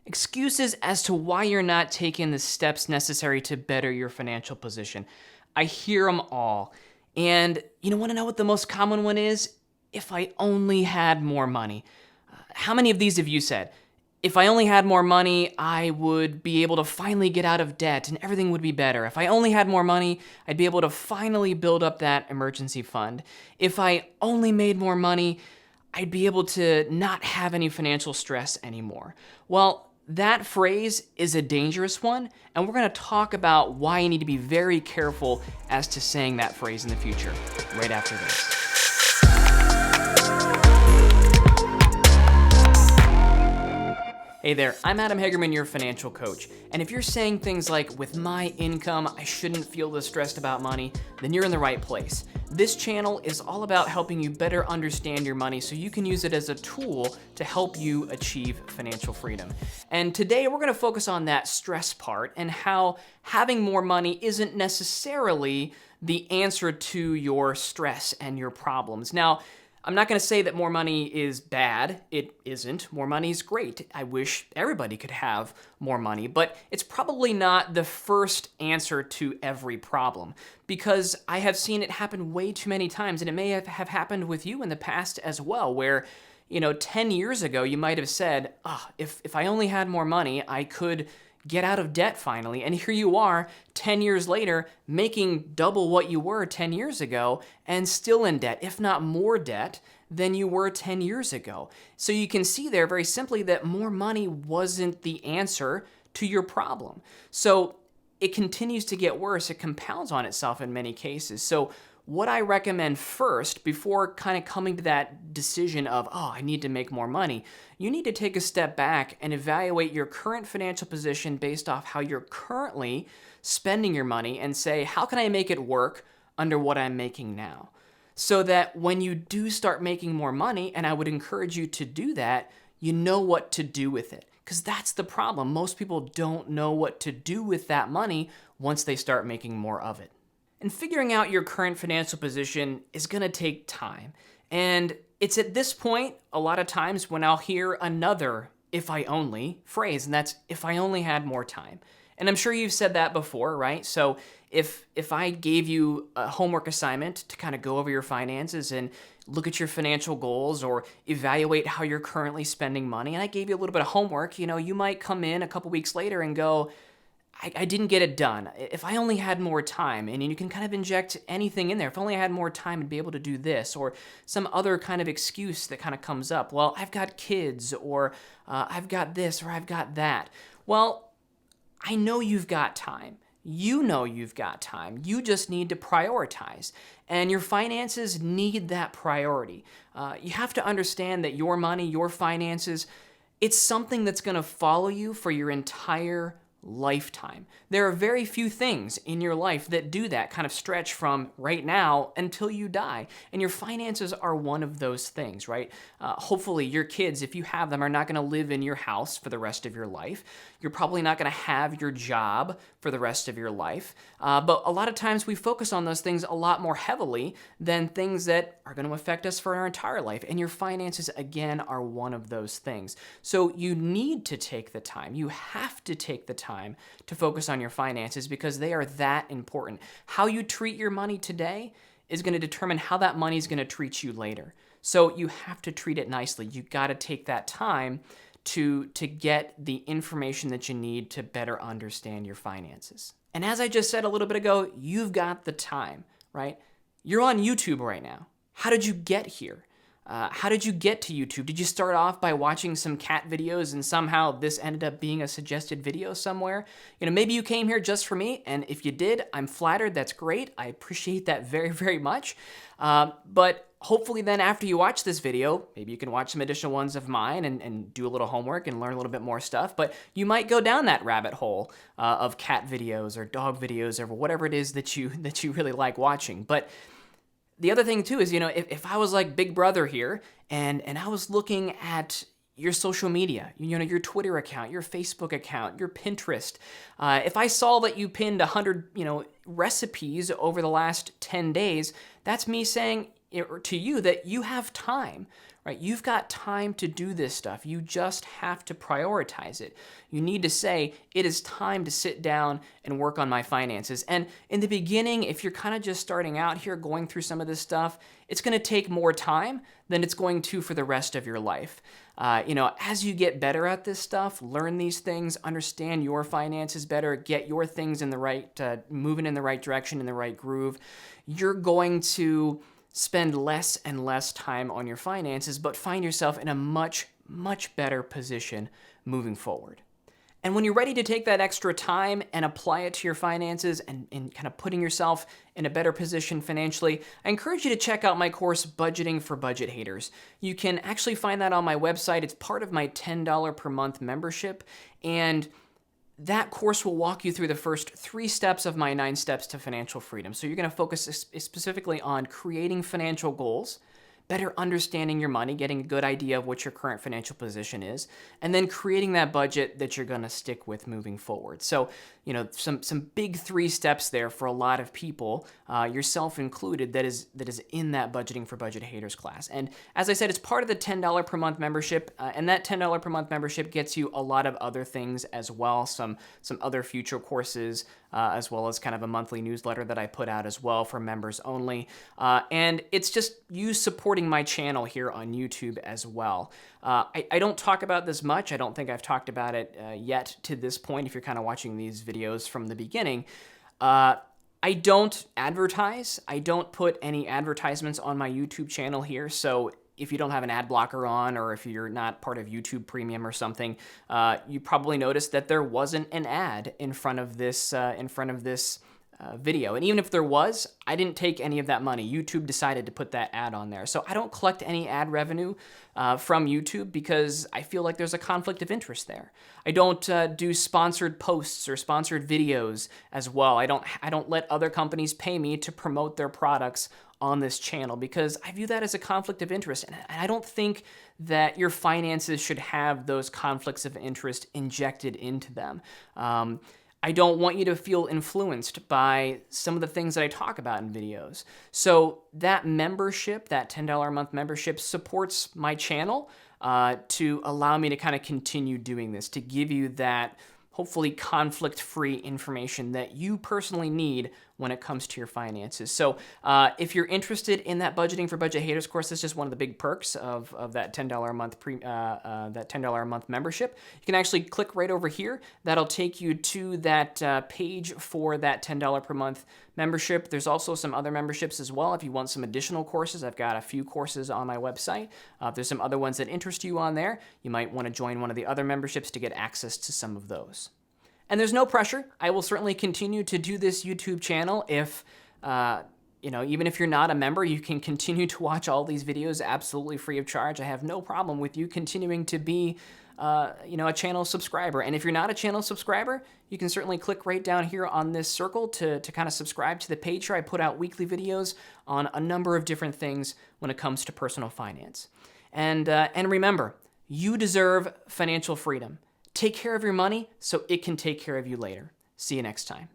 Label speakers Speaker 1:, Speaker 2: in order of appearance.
Speaker 1: Excuses as to why you're not taking the steps necessary to better your financial position. I hear them all. And you want to know what the most common one is? If I only had more money. How many of these have you said? If I only had more money, I would be able to finally get out of debt and everything would be better. If I only had more money, I'd be able to finally build up that emergency fund. If I only made more money, I'd be able to not have any financial stress anymore. Well, that phrase is a dangerous one, and we're going to talk about why you need to be very careful as to saying that phrase in the future, right after this. Hey there, I'm Adam Hagerman, your financial coach. And if you're saying things like, with my income, I shouldn't feel this stressed about money, then you're in the right place. This channel is all about helping you better understand your money so you can use it as a tool to help you achieve financial freedom. And today we're going to focus on that stress part and how having more money isn't necessarily the answer to your stress and your problems. Now, I'm not going to say that more money is bad. It isn't. More money is great. I wish everybody could have more money, but it's probably not the first answer to every problem because I have seen it happen way too many times, and it may have happened with you in the past as well, where 10 years ago, you might have said, if I only had more money, I could get out of debt finally. And here you are 10 years later, making double what you were 10 years ago and still in debt, if not more debt than you were 10 years ago. So you can see there very simply that more money wasn't the answer to your problem. So it continues to get worse. It compounds on itself in many cases. So what I recommend first, before kind of coming to that decision of, I need to make more money, you need to take a step back and evaluate your current financial position based off how you're currently spending your money and say, how can I make it work under what I'm making now? So that when you do start making more money, and I would encourage you to do that, you know what to do with it. Because that's the problem. Most people don't know what to do with that money once they start making more of it. And figuring out your current financial position is going to take time. And it's at this point, a lot of times, when I'll hear another "if I only" phrase, and that's "if I only had more time." And I'm sure you've said that before, right? So if I gave you a homework assignment to kind of go over your finances and look at your financial goals or evaluate how you're currently spending money, and I gave you a little bit of homework, you might come in a couple weeks later and go, I didn't get it done. If I only had more time, and you can kind of inject anything in there. If only I had more time, I'd be able to do this, or some other kind of excuse that kind of comes up. Well, I've got kids, or I've got this, or I've got that. Well, I know you've got time. You know you've got time. You just need to prioritize. And your finances need that priority. You have to understand that your money, your finances, it's something that's going to follow you for your entire lifetime. There are very few things in your life that do that kind of stretch from right now until you die. And your finances are one of those things, right? Hopefully your kids, if you have them, are not going to live in your house for the rest of your life. You're probably not going to have your job for the rest of your life. But a lot of times we focus on those things a lot more heavily than things that are going to affect us for our entire life. And your finances, again, are one of those things. So you need to take the time. You have to take the time to focus on your finances because they are that important. How you treat your money today is going to determine how that money is going to treat you later. So you have to treat it nicely. You got to take that time to get the information that you need to better understand your finances. And as I just said a little bit ago, you've got the time, right? You're on YouTube right now. How did you get here? How did you get to YouTube? Did you start off by watching some cat videos and somehow this ended up being a suggested video somewhere? Maybe you came here just for me, and if you did, I'm flattered. That's great. I appreciate that very, very much. But hopefully then after you watch this video, maybe you can watch some additional ones of mine and do a little homework and learn a little bit more stuff. But you might go down that rabbit hole of cat videos or dog videos or whatever it is that you really like watching. But the other thing too is, if I was like Big Brother here and I was looking at your social media, your Twitter account, your Facebook account, your Pinterest, if I saw that you pinned 100, recipes over the last 10 days, that's me saying, to you that you have time, right? You've got time to do this stuff. You just have to prioritize it. You need to say, it is time to sit down and work on my finances. And in the beginning, if you're kind of just starting out here going through some of this stuff, it's going to take more time than it's going to for the rest of your life. As you get better at this stuff, learn these things, understand your finances better, get your things in the right, moving in the right direction, in the right groove, you're going to spend less and less time on your finances, but find yourself in a much, much better position moving forward. And when you're ready to take that extra time and apply it to your finances and kind of putting yourself in a better position financially, I encourage you to check out my course, Budgeting for Budget Haters. You can actually find that on my website. It's part of my $10 per month membership. And that course will walk you through the first 3 steps of my 9 steps to financial freedom. So you're going to focus specifically on creating financial goals, better understanding your money, getting a good idea of what your current financial position is, and then creating that budget that you're going to stick with moving forward. So, some big 3 steps there for a lot of people, yourself included, that is in that Budgeting for Budget Haters class. And as I said, it's part of the $10 per month membership, and that $10 per month membership gets you a lot of other things as well, some other future courses, as well as kind of a monthly newsletter that I put out as well for members only. And it's just you supporting my channel here on YouTube as well. I don't talk about this much. I don't think I've talked about it yet to this point, if you're kind of watching these videos from the beginning. I don't advertise. I don't put any advertisements on my YouTube channel here. So if you don't have an ad blocker on, or if you're not part of YouTube Premium or something, you probably noticed that there wasn't an ad in front of this video. And even if there was, I didn't take any of that money. YouTube decided to put that ad on there. So I don't collect any ad revenue from YouTube because I feel like there's a conflict of interest there. I don't do sponsored posts or sponsored videos as well. I don't let other companies pay me to promote their products on this channel because I view that as a conflict of interest. And I don't think that your finances should have those conflicts of interest injected into them. I don't want you to feel influenced by some of the things that I talk about in videos. So that membership, that $10 a month membership, supports my channel to allow me to kind of continue doing this, to give you that hopefully conflict-free information that you personally need when it comes to your finances. So if you're interested in that Budgeting for Budget Haters course, that's just one of the big perks of that $10 a month that $10 a month membership. You can actually click right over here. That'll take you to that page for that $10 per month membership. There's also some other memberships as well. If you want some additional courses, I've got a few courses on my website. If there's some other ones that interest you on there, you might want to join one of the other memberships to get access to some of those. And there's no pressure. I will certainly continue to do this YouTube channel. If, even if you're not a member, you can continue to watch all these videos absolutely free of charge. I have no problem with you continuing to be, a channel subscriber. And if you're not a channel subscriber, you can certainly click right down here on this circle to kind of subscribe to the page here. I put out weekly videos on a number of different things when it comes to personal finance. And remember, you deserve financial freedom. Take care of your money so it can take care of you later. See you next time.